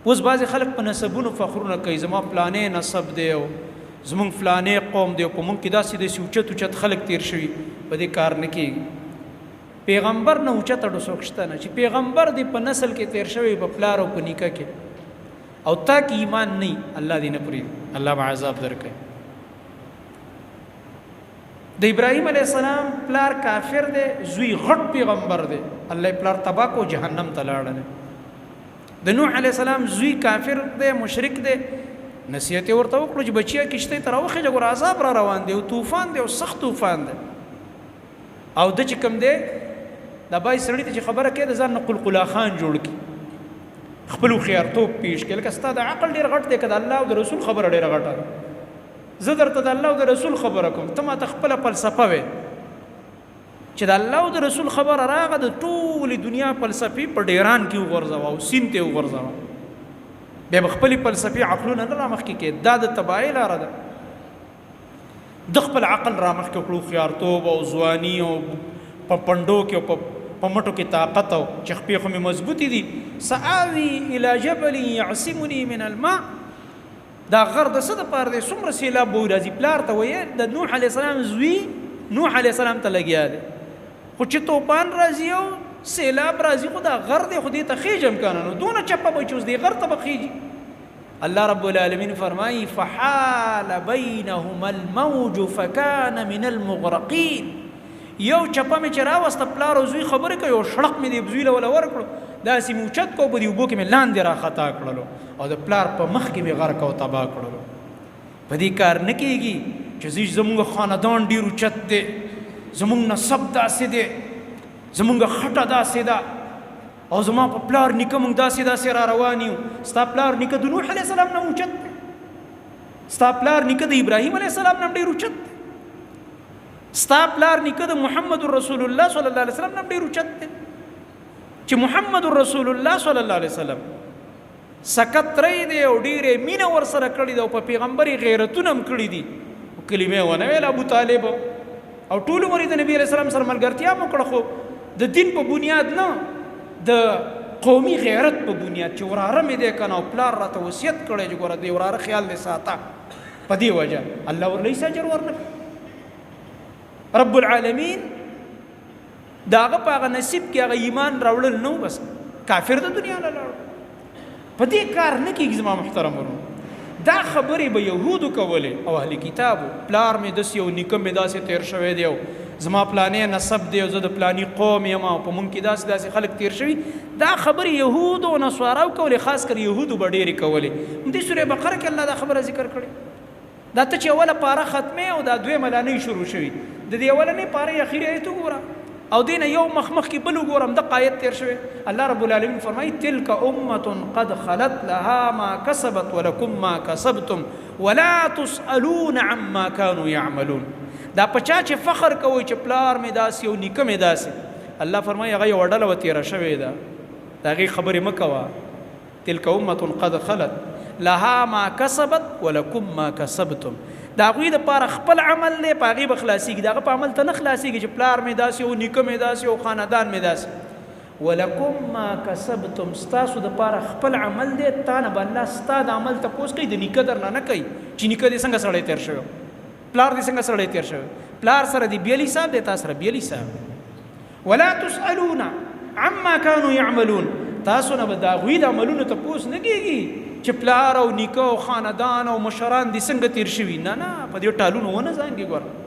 اوس بعضې خلک په نسبونو فخرونه کوي زما فلانې نسب دی او زمونږ فلانې قوم دی او په مونږ کې داسې داسې اوچت اوچت خلک تیر شوي په دې کار نه کېږي پیغمبر نه اوچت اډو څوک شته نه چې پیغمبر دی په نسل کې تیر شوی په پلار او په نیکه کې او تا کې ایمان نه الله دې نه پرېږدي الله به عذاب درکوي د ابراهیم علیه السلام پلار کافر دی زوی غټ پیغمبر دی الله پلار تباه کو جهنم ته لاړلی د نوح علیه السلام زوی کافر دی مشرک دی نصیحت یې ورته وکړو چې بچیا کشتۍ ته راوخېږه ګوره عذاب را روان دی او طوفان دی او سخت طوفان دی او د چې کوم دی دا بای سړي ته چې خبره کوي د ځان نه قلقلا خان جوړ کړي خپل هوښیارتوب پیش کړي لکه ستا د عقل ډېر غټ دی که د الله او د رسول خبره ډېره غټه ده زه درته د الله او د رسول خبره کوم ته ماته خپله فلسفه وې چې د الله او د رسول خبره راغه د ټولې دنیا فلسفې په ډیران کې وغورځوه او سیند ته وغورځوه بیا به خپلې فلسفې عقلونه نه رامخکې کړي دا د تباهۍ لاره ده د خپل عقل رامخکې کړو هوښیارتوب او ځواني او په پنډو کې او په مټو کې طاقت او چې خپې خو مې مضبوطې دي سآوي الی جبل یعصمني من الماء دا غر د څه دپاره دی څومره سیلاب به راځي پلار ته وایي د نوح علیه السلام زوی نوح علیه السلام ته لګیا دی خو چې طوفان راځي او سیلاب راځي خو دا غر دی خو دې ته خیږم که نه نو دونه چپه به چې اوس دې غر ته به خیږي الله رب العالمین فرمایي فحال بینهما الموج فکان من المغرقین یو چپه مې چې راوسته پلار او زوی خبرې کوي او شړق مې دې زوی له وله ورکړو داسې مې اوچت کو په دې اوبو کې مې لاندې راخطا کړلو او د پلار په مخ کې مې غرق او تباه کړلو په دې کار نه کېږي چې زموږ خاندان ډېر اوچت دی زموږ نسب داسې دی زموږ خټه داسې ده او زما په پلار نیکه موږ داسې داسې را روان یو ستا پلار نیکه د نوح علیه السلام نه اوچت دی ستا پلار نیکه د ابراهیم علیه السلام نه ډېر اوچت دی ستا پلار نیکه د محمد رسول الله صلی الله علیه وسلم نه ډېر اوچت دی چې محمد رسول الله صلی الله علیه وسلم سکتری دی او ډېرې مینه ورسره کړې ده او په پیغمبر یې غیرتونه هم کړي دي کلمې ونه ویل ابو طالب او ټول عمر یې د نبي علیه السلام سره ملګرتیا هم وکړه خو د دین په بنیاد نه د قومي غیرت په بنیاد چې وراره مې دی که نه او پلار راته وصیت کړی چې ګوره دې وراره خیال دې ساته په دې وجه الله ورله هېڅ اجر ورنکړي رب العالمین د هغه په هغه نصیب کې هغه ایمان راوړل نه بس کافر د دنیا نه لاړو په دې کار نه کېږي زما محترم ورونو دا خبرې به یهودو کولې او اهل کتابو پلار مې داسې او نیکه مې داسې تیر شوی دی او زما پلانې نسب دی او زه د پلاني قوم یم او په مونږ کې داسې داسې خلک تیر شوي دا خبرې یهودو او نصاراو کولې خاص کر یهودو به ډېرې کولې دې سورې بقره کې الله دا خبره ذکر کړې دا ته چې اوله پاره ختمې او دا دویمه لا نه شروع شوي د دې اولنۍ پارې اخري آیت وګوره او دین یو مخ کې بل وګورم د آیت تیر شوی الله رب العالمین فرمایي تلک امه قد خلت لها ما کسبت ولکم ما کسبتم ولا تسألون عما كانوا يعملون دا پچا چې فخر کوي چې پلار مې داسې او نیکه مې داسې الله فرمایي هغه یوه ډله وتېره شوې ده د هغې خبرې مه کوه تلک امه قد خلت لها ما کسبت ولکم ما کسبتم دا هغوی دپاره خپل عمل دی په هغې به خلاصېږي د هغه په عمل ته نه خلاصېږي چې پلار مې داسې او نیکه مې داسې او خاندان مې داسې ولکم ما کسبتم ستاسو دپاره خپل عمل دی تا نه به الله ستا د عمل تپوس کوي د نیکه در نه کوي چې نیکه دې څنګه سړی تېر شوی پلار دې څنګه سړی تېر شوی پلار سره دې بیل حساب دی تا سره بیل حساب ولا تسألون عما كانوا يعملون تاسو نه به د هغوی د عملونو تپوس نه کېږي چې پلار او نیکه او خاندان او مشران دې څنګه تیر شوي نه نه په دې ټالونو ونه ځانګې ګوره